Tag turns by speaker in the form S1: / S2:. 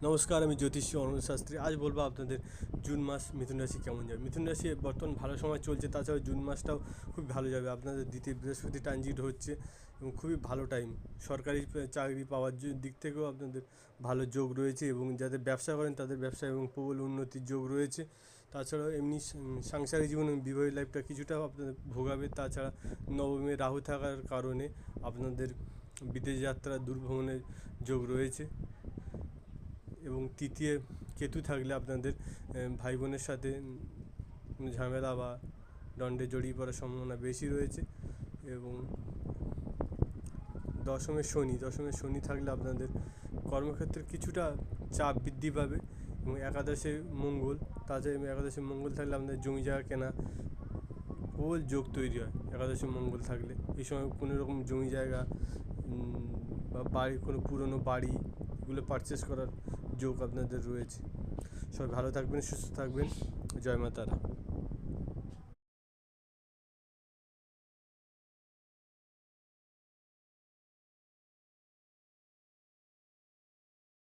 S1: নমস্কার, আমি জ্যোতিষী অনন্ত শাস্ত্রী। আজ বলবো আপনাদের জুন মাস মিথুন রাশি কেমন যাবে। মিথুন রাশি বর্তমান ভালো সময় চলছে, তাছাড়া জুন মাসটাও খুব ভালো যাবে। আপনাদের দ্বিতীয় বৃহস্পতি ট্রানজিট হচ্ছে এবং খুবই ভালো টাইম। সরকারি চাকরি পাওয়ার দিক থেকেও আপনাদের ভালো যোগ রয়েছে এবং যাদের ব্যবসা করেন তাদের ব্যবসা এবং প্রবল উন্নতির যোগ রয়েছে। তাছাড়াও এমনি সাংসারিক জীবন এবং বিবাহিত লাইফটা কিছুটা আপনাদের ভোগাবে। তাছাড়া নবমে রাহু থাকার কারণে আপনাদের বিদেশ যাত্রা দূরভ্রমণের যোগ রয়েছে এবং তৃতীয় কেতু থাকলে আপনাদের ভাই বোনের সাথে ঝামেলা বা দ্বন্দ্বে জড়িয়ে পড়ার সম্ভাবনা বেশি রয়েছে। এবং দশমে শনি থাকলে আপনাদের কর্মক্ষেত্রে কিছুটা চাপ বৃদ্ধি পাবে। এবং একাদশে মঙ্গল, তাছাড়া একাদশে মঙ্গল থাকলে আপনাদের জমি জায়গা কেনা প্রবল যোগ তৈরি হয়। একাদশে মঙ্গল থাকলে এই সময় কোনো রকম জমি জায়গা বা কোনো পুরনো বাড়ি এগুলো পারচেস করার যোগ আপনাদের রয়েছে। সবাই ভালো থাকবেন, সুস্থ থাকবেন। জয় মা তারা।